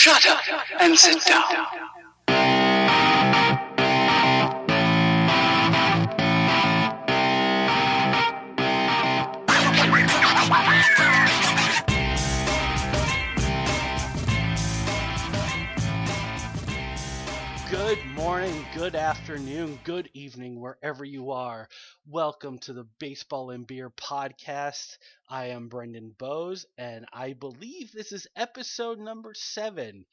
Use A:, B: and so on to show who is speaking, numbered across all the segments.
A: Shut up and sit down.
B: Good morning, good afternoon, good evening, wherever you are. Welcome to the Baseball and Beer podcast. I am Brendan Bowes, and I believe this is episode number 7.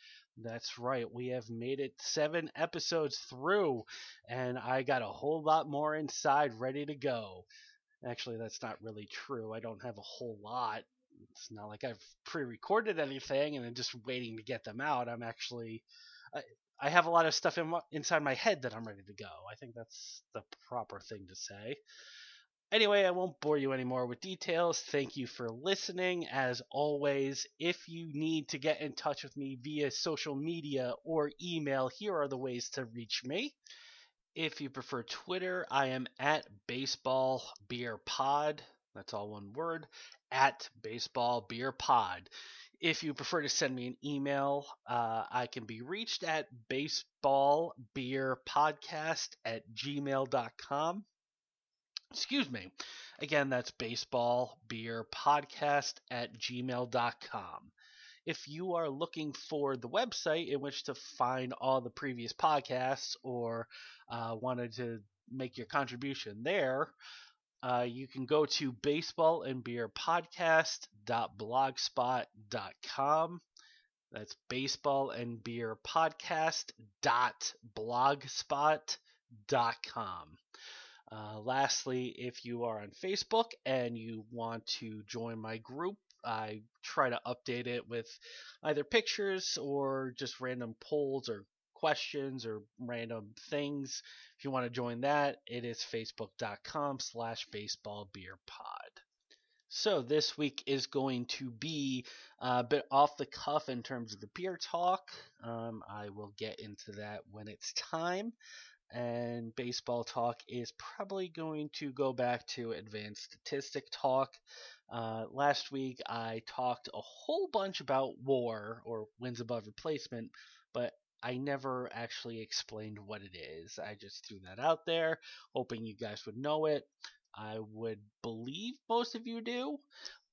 B: That's right, we have made it 7 episodes through, and I got a whole lot more inside ready to go. Actually, that's not really true. I don't have a whole lot. It's not like I've pre-recorded anything and I'm just waiting to get them out. I have a lot of stuff inside my head that I'm ready to go. I think that's the proper thing to say. Anyway, I won't bore you anymore with details. Thank you for listening. As always, if you need to get in touch with me via social media or email, here are the ways to reach me. If you prefer Twitter, I am at BaseballBeerPod. That's all one word, at BaseballBeerPod. If you prefer to send me an email, I can be reached at baseballbeerpodcast@gmail.com. Excuse me. Again, that's baseballbeerpodcast@gmail.com. If you are looking for the website in which to find all the previous podcasts or wanted to make your contribution there, you can go to baseballandbeerpodcast.blogspot.com. That's baseballandbeerpodcast.blogspot.com. Lastly, if you are on Facebook and you want to join my group, I try to update it with either pictures or just random polls or questions or random things. If you want to join that, it is facebook.com/baseballbeerpod. So this week is going to be a bit off the cuff in terms of the beer talk. I will get into that when it's time. And baseball talk is probably going to go back to advanced statistic talk. Last week I talked a whole bunch about WAR, or wins above replacement, but I never actually explained what it is. I just threw that out there, hoping you guys would know it. I would believe most of you do,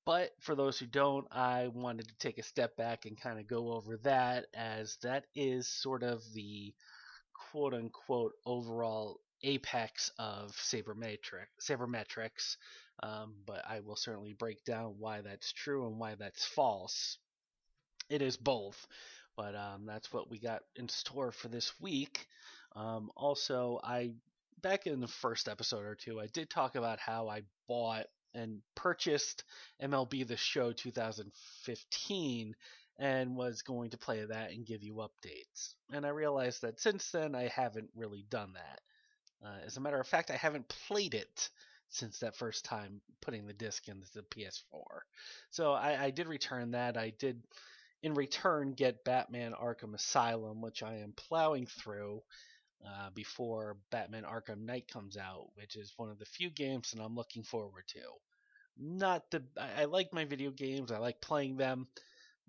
B: but for those who don't, I wanted to take a step back and kind of go over that, as that is sort of the quote-unquote overall apex of sabermetrics, but I will certainly break down why that's true and why that's false. It is both, but that's what we got in store for this week. Also, back in the first episode or two, I did talk about how I bought and purchased MLB The Show 2015 and was going to play that and give you updates. And I realized that since then I haven't really done that. As a matter of fact, I haven't played it since that first time putting the disc into the PS4. So I did return that. I did, in return, get Batman Arkham Asylum, which I am plowing through before Batman Arkham Knight comes out, which is one of the few games that I'm looking forward to. I like my video games. I like playing them.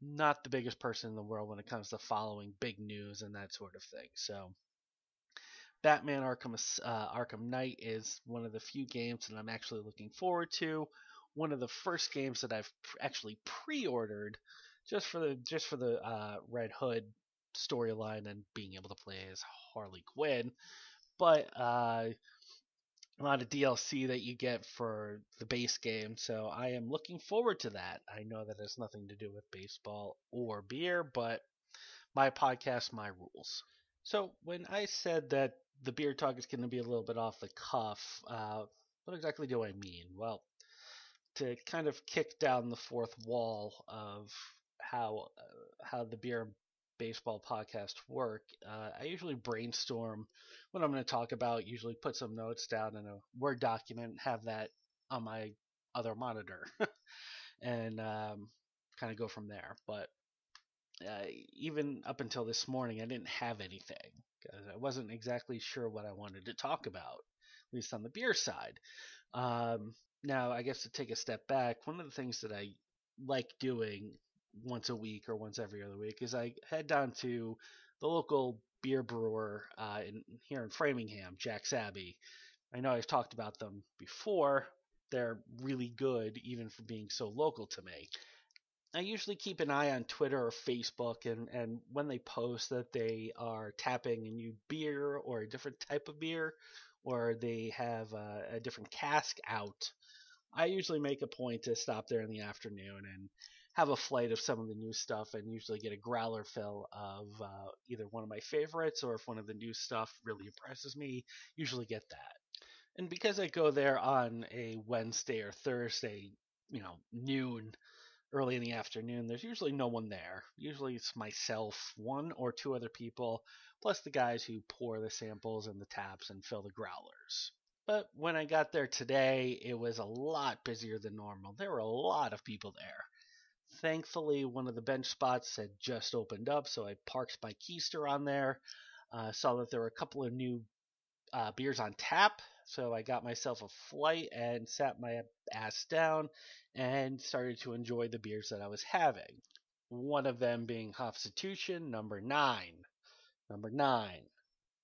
B: Not the biggest person in the world when it comes to following big news and that sort of thing. So Batman Arkham Knight is one of the few games that I'm actually looking forward to. One of the first games that I've actually pre-ordered just for the Red Hood storyline and being able to play as Harley Quinn. But a lot of DLC that you get for the base game, so I am looking forward to that. I know that has nothing to do with baseball or beer, but my podcast, my rules. So when I said that the beer talk is going to be a little bit off the cuff, what exactly do I mean? Well, to kind of kick down the fourth wall of how the beer and baseball podcast work, I usually brainstorm what I'm going to talk about, usually put some notes down in a Word document, have that on my other monitor, and kind of go from there. But even up until this morning, I didn't have anything, because I wasn't exactly sure what I wanted to talk about, at least on the beer side. Now, I guess to take a step back, one of the things that I like doing once a week or once every other week is I head down to the local beer brewer here in Framingham, Jack's Abbey. I know I've talked about them before. They're really good, even for being so local to me. I usually keep an eye on Twitter or Facebook, and when they post that they are tapping a new beer or a different type of beer, or they have a different cask out, I usually make a point to stop there in the afternoon and have a flight of some of the new stuff, and usually get a growler fill of either one of my favorites, or if one of the new stuff really impresses me, usually get that. And because I go there on a Wednesday or Thursday, noon, early in the afternoon, there's usually no one there. Usually it's myself, one or two other people, plus the guys who pour the samples in the taps and fill the growlers. But when I got there today, it was a lot busier than normal. There were a lot of people there. Thankfully, one of the bench spots had just opened up, so I parked my keister on there. Saw that there were a couple of new beers on tap, so I got myself a flight and sat my ass down and started to enjoy the beers that I was having. One of them being Constitution number 9, number 9,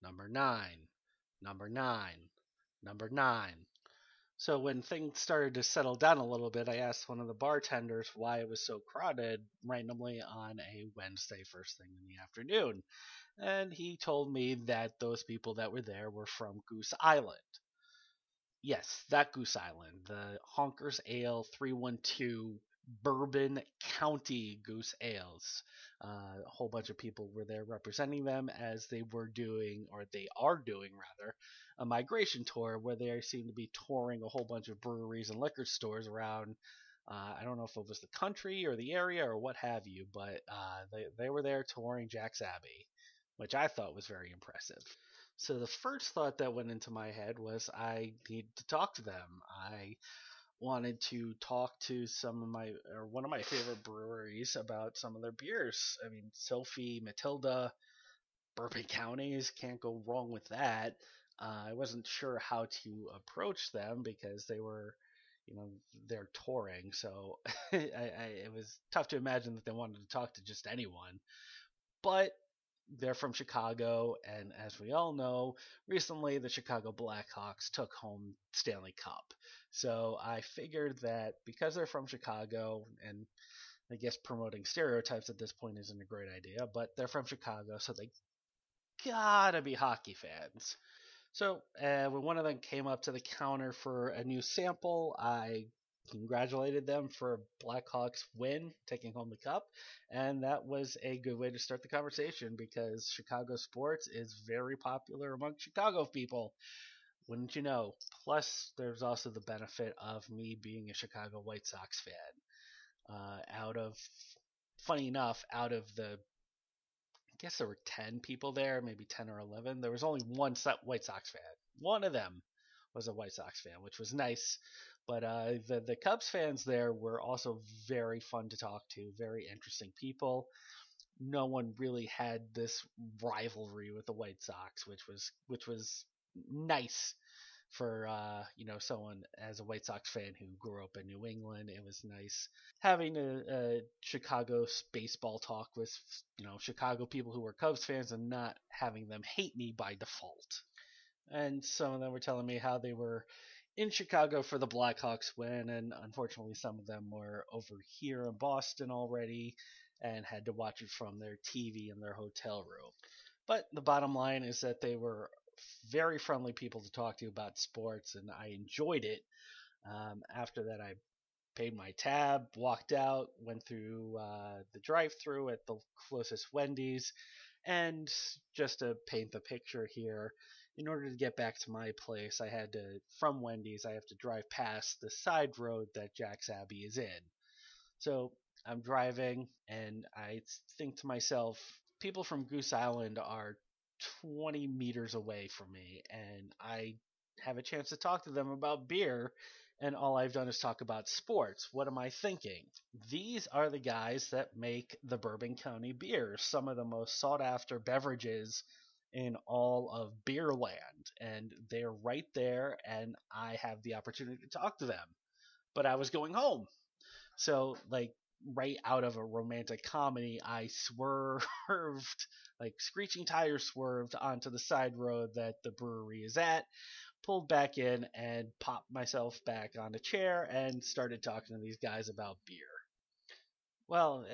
B: number 9, number 9, number 9. So when things started to settle down a little bit, I asked one of the bartenders why it was so crowded randomly on a Wednesday first thing in the afternoon. And he told me that those people that were there were from Goose Island. Yes, that Goose Island, the Honkers Ale 312 Bourbon County Goose Ales. A whole bunch of people were there representing them as they were doing, or they are doing rather, a migration tour where they seem to be touring a whole bunch of breweries and liquor stores around. I don't know if it was the country or the area or what have you, but they were there touring Jack's Abbey, which I thought was very impressive. So the first thought that went into my head was I need to talk to them. I wanted to talk to one of my favorite breweries about some of their beers. I mean, Sophie, Matilda, Bourbon Counties, can't go wrong with that. I wasn't sure how to approach them because they're touring, so it was tough to imagine that they wanted to talk to just anyone. But they're from Chicago, and as we all know, recently the Chicago Blackhawks took home Stanley Cup. So I figured that because they're from Chicago, and I guess promoting stereotypes at this point isn't a great idea, but they're from Chicago, so they gotta be hockey fans. So when one of them came up to the counter for a new sample, I congratulated them for a Blackhawks win, taking home the cup, and that was a good way to start the conversation because Chicago sports is very popular among Chicago people, wouldn't you know? Plus, there's also the benefit of me being a Chicago White Sox fan. Funny enough, out of the I guess there were 10 people there, maybe 10 or 11. There was only one White Sox fan. One of them was a White Sox fan, which was nice. But the Cubs fans there were also very fun to talk to, very interesting people. No one really had this rivalry with the White Sox, which was nice for someone as a White Sox fan who grew up in New England. It was nice having a Chicago baseball talk with Chicago people who were Cubs fans and not having them hate me by default. And some of them were telling me how they were in Chicago for the Blackhawks win, and unfortunately some of them were over here in Boston already and had to watch it from their TV in their hotel room. But the bottom line is that they were very friendly people to talk to about sports, and I enjoyed it. After that, I paid my tab, walked out, went through the drive-through at the closest Wendy's, and just to paint the picture here, in order to get back to my place, from Wendy's, I have to drive past the side road that Jack's Abbey is in. So I'm driving, and I think to myself, people from Goose Island are 20 meters away from me, and I have a chance to talk to them about beer, and all I've done is talk about sports. What am I thinking? These are the guys that make the Bourbon County beers, some of the most sought after beverages in all of beer land, and they're right there, and I have the opportunity to talk to them. But I was going home. So, right out of a romantic comedy, I swerved, like screeching tires swerved onto the side road that the brewery is at, pulled back in, and popped myself back on a chair and started talking to these guys about beer. Well,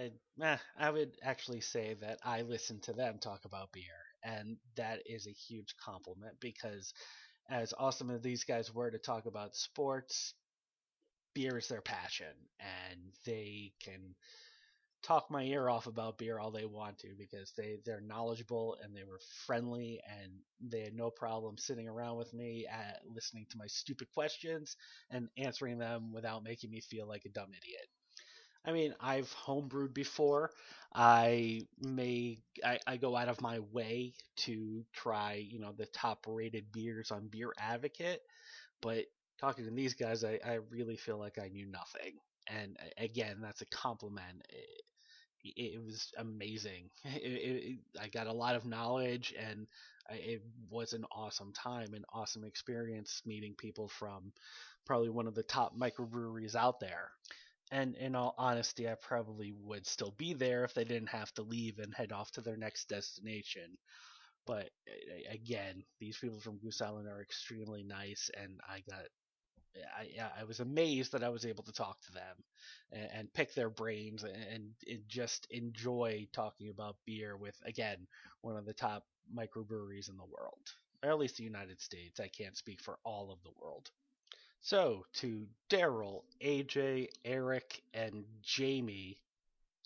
B: I would actually say that I listen to them talk about beer, and that is a huge compliment because, as awesome as these guys were to talk about sports, beer is their passion, and they can talk my ear off about beer all they want to because they're knowledgeable and they were friendly and they had no problem sitting around with me listening to my stupid questions and answering them without making me feel like a dumb idiot. I mean, I've homebrewed before. I go out of my way to try, the top rated beers on Beer Advocate, but talking to these guys, I really feel like I knew nothing. And again, that's a compliment. It was amazing. I got a lot of knowledge, and it was an awesome time, an awesome experience meeting people from probably one of the top microbreweries out there. And in all honesty, I probably would still be there if they didn't have to leave and head off to their next destination. But again, these people from Goose Island are extremely nice, and I was amazed that I was able to talk to them and pick their brains and just enjoy talking about beer with, again, one of the top microbreweries in the world, or at least the United States. I can't speak for all of the world. So, to Daryl, AJ, Eric, and Jamie,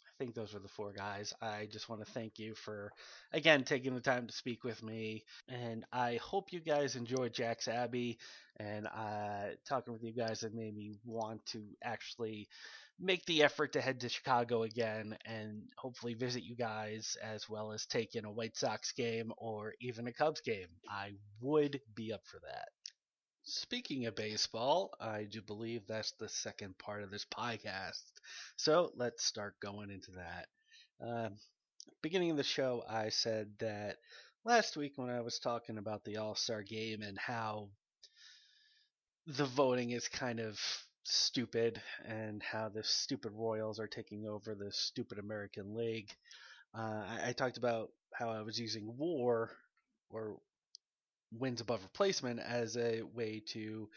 B: I think those were the four guys. I just want to thank you for, again, taking the time to speak with me. And I hope you guys enjoyed Jack's Abbey. And talking with you guys have made me want to actually make the effort to head to Chicago again and hopefully visit you guys as well as take in a White Sox game or even a Cubs game. I would be up for that. Speaking of baseball, I do believe that's the second part of this podcast. So let's start going into that. Beginning of the show, I said that last week when I was talking about the All Star game and how the voting is kind of stupid and how the stupid Royals are taking over the stupid American League, I talked about how I was using WAR or wins above replacement as a way to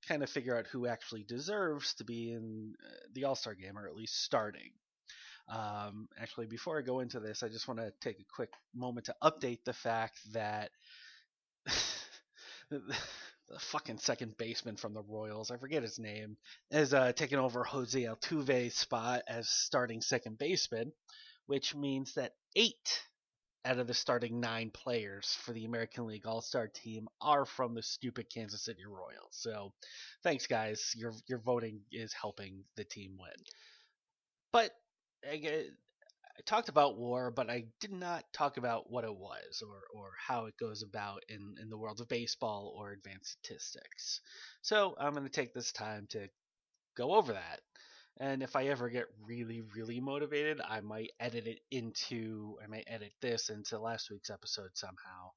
B: kind of figure out who actually deserves to be in the All Star game or at least starting. Actually, before I go into this, I just want to take a quick moment to update the fact that the fucking second baseman from the Royals, I forget his name, is taking over Jose Altuve's spot as starting second baseman, which means that 8 out of the starting 9 players for the American League All-Star team are from the stupid Kansas City Royals. So, thanks guys. Your voting is helping the team win. But I talked about WAR, but I did not talk about what it was or how it goes about in the world of baseball or advanced statistics. So, I'm going to take this time to go over that. And if I ever get really, really motivated, I might edit this into last week's episode somehow.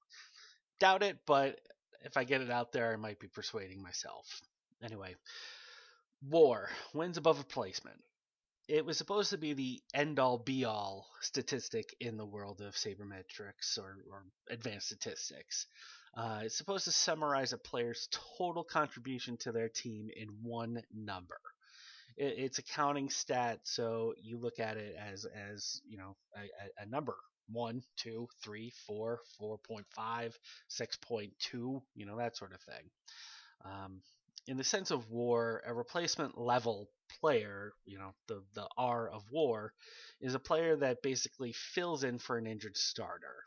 B: Doubt it, but if I get it out there, I might be persuading myself. Anyway, WAR, wins above replacement. It was supposed to be the end-all be-all statistic in the world of sabermetrics or advanced statistics. It's supposed to summarize a player's total contribution to their team in one number. It's a counting stat, so you look at it as a number: 1, 2, 3, 4, 4.5, 6.2, that sort of thing. In the sense of WAR, a replacement level player, the R of WAR, is a player that basically fills in for an injured starter.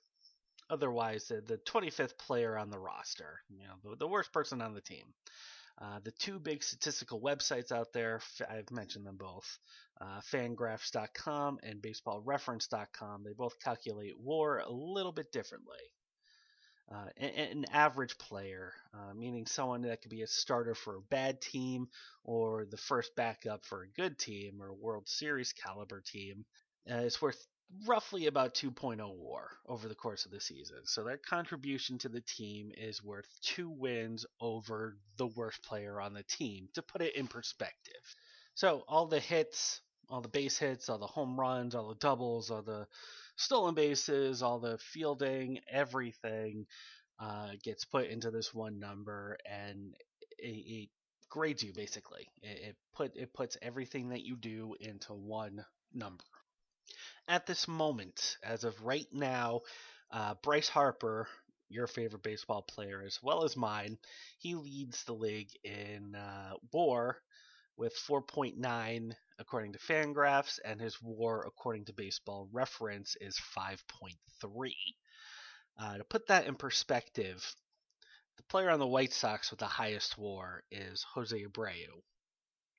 B: Otherwise, the 25th player on the roster, the worst person on the team. The two big statistical websites out there, I've mentioned them both, Fangraphs.com and BaseballReference.com. They both calculate WAR a little bit differently. An average player, meaning someone that could be a starter for a bad team or the first backup for a good team or a World Series caliber team, is worth roughly about 2.0 WAR over the course of the season. So their contribution to the team is worth 2 wins over the worst player on the team, to put it in perspective. So all the hits, all the base hits, all the home runs, all the doubles, all the stolen bases, all the fielding, everything gets put into this one number, and it grades you basically. It puts everything that you do into one number. At this moment, as of right now, Bryce Harper, your favorite baseball player as well as mine, he leads the league in WAR with 4.9 according to Fangraphs, and his WAR according to Baseball Reference is 5.3. To put that in perspective, the player on the White Sox with the highest WAR is Jose Abreu,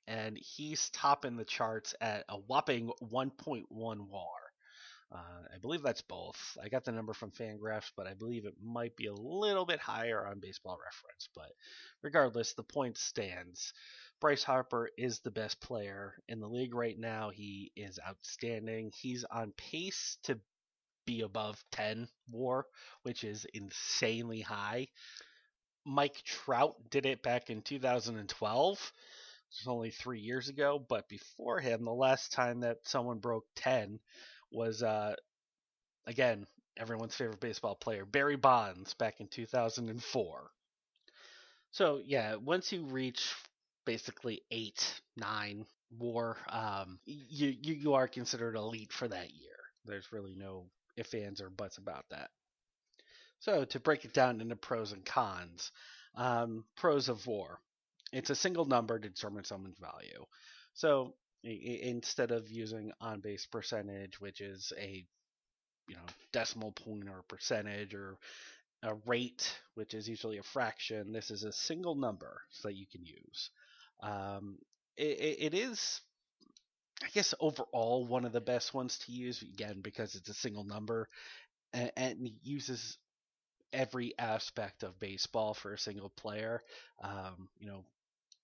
B: and he's topping the charts at a whopping 1.1 WAR. I believe that's both. I got the number from Fangraphs, but I believe it might be a little bit higher on Baseball Reference. But regardless, the point stands. Bryce Harper is the best player in the league right now. He is outstanding. He's on pace to be above 10 WAR, which is insanely high. Mike Trout did it back in 2012. It was only 3 years ago, but before him, the last time that someone broke 10 was again, everyone's favorite baseball player, Barry Bonds, back in 2004. So yeah, once you reach basically 8, 9 WAR, you are considered elite for that year. There's really no ifs, ands, or buts about that. So to break it down into pros and cons, pros of WAR. It's a single number to determine someone's value. So instead of using on base percentage, which is a decimal point or a percentage, or a rate, which is usually a fraction, this is a single number that you can use. It is, I guess, overall one of the best ones to use, again, because it's a single number and uses every aspect of baseball for a single player.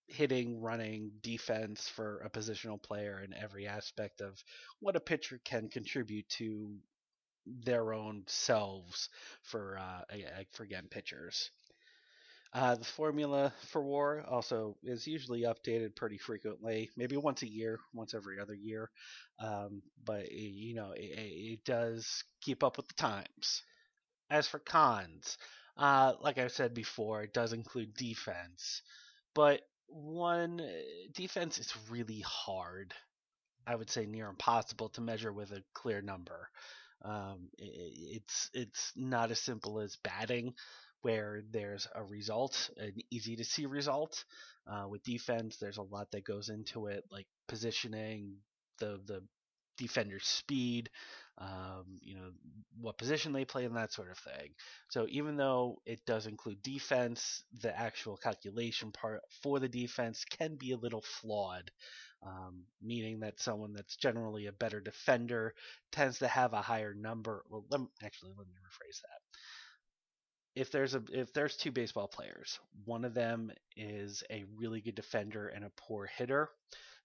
B: Hitting, running, defense for a positional player, and every aspect of what a pitcher can contribute to their own selves for again, pitchers. The formula for WAR also is usually updated pretty frequently, maybe once a year, once every other year, but it does keep up with the times. As for cons, like I said before, it does include defense, but one defense is really hard. I would say near impossible to measure with a clear number. It's not as simple as batting, where there's a result, an easy to see result. With defense, there's a lot that goes into it, like positioning, the defender's speed, what position they play, and that sort of thing. So even though it does include defense, the actual calculation part for the defense can be a little flawed, meaning that someone that's generally a better defender tends to have a higher number. Well, let me rephrase that. If there's two baseball players, one of them is a really good defender and a poor hitter,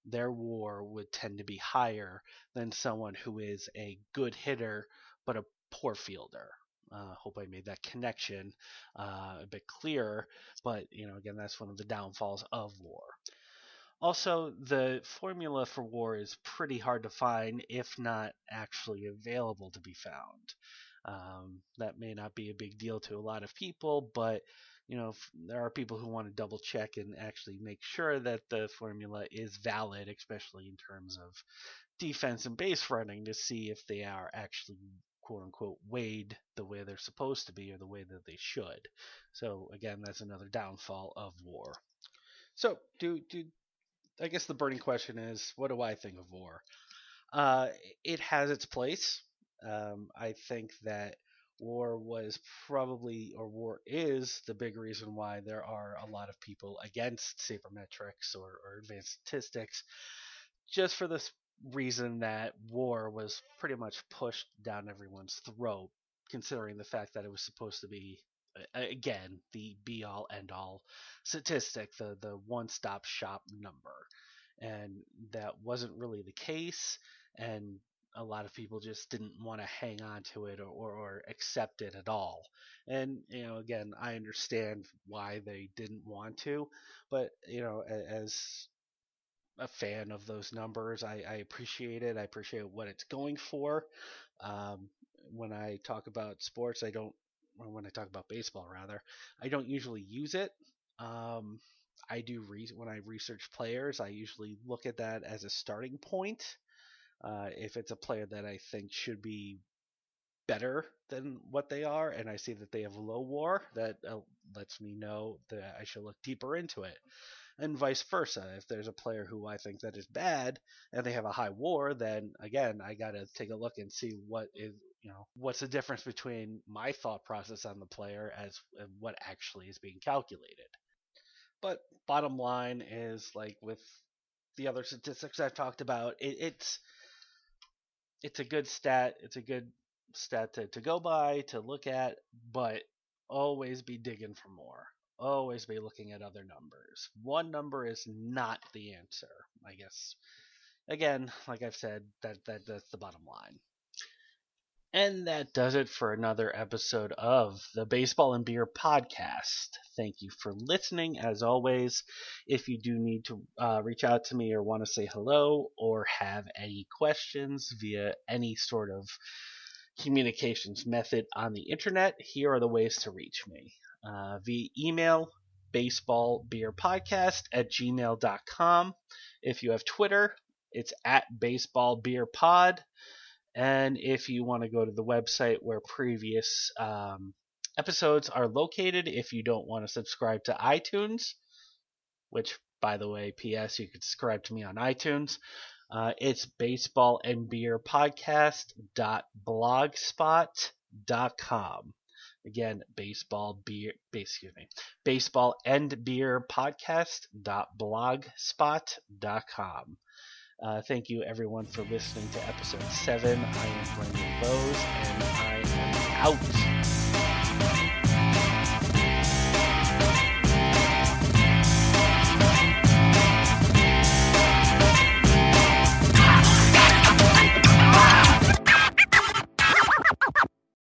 B: their WAR would tend to be higher than someone who is a good hitter but a poor fielder. Hope I made that connection a bit clearer, but again, that's one of the downfalls of WAR. Also, the formula for WAR is pretty hard to find, if not actually available to be found. That may not be a big deal to a lot of people, but there are people who want to double check and actually make sure that the formula is valid, especially in terms of defense and base running, to see if they are actually quote unquote weighed the way they're supposed to be, or the way that they should. So again, that's another downfall of WAR. So I guess the burning question is, what do I think of WAR? It has its place. I think that WAR WAR is the big reason why there are a lot of people against sabermetrics or advanced statistics, just for this reason that WAR was pretty much pushed down everyone's throat, considering the fact that it was supposed to be, again, the be all end all statistic, the one stop shop number. And that wasn't really the case, and a lot of people just didn't want to hang on to it or accept it at all. And again, I understand why they didn't want to, but as a fan of those numbers. I appreciate it. I appreciate what it's going for. Um, when I talk about sports, or when I talk about baseball rather, I don't usually use it. Um, when I research players, I usually look at that as a starting point. If it's a player that I think should be better than what they are, and I see that they have low WAR, that lets me know that I should look deeper into it, and vice versa. If there's a player who I think that is bad and they have a high WAR, then again I gotta take a look and see what's the difference between my thought process on the player as and what actually is being calculated. But bottom line is, like with the other statistics I've talked about, it's a good stat. It's a good stat to go by, to look at, but always be digging for more. Always be looking at other numbers. One number is not the answer, I guess. Again, like I've said, that's the bottom line. And that does it for another episode of the Baseball and Beer podcast. Thank you for listening. As always, if you do need to reach out to me or want to say hello or have any questions via any sort of communications method on the internet, here are the ways to reach me. Via email, baseballbeerpodcast@gmail.com. If you have Twitter, it's @baseballbeerpod. And if you want to go to the website where previous episodes are located, if you don't want to subscribe to iTunes, which, by the way, P.S., you can subscribe to me on iTunes, it's baseballandbeerpodcast.blogspot.com. Again, baseballandbeerpodcast.blogspot.com. Thank you, everyone, for listening to episode 7. I am Brendan Bowes, and I am out.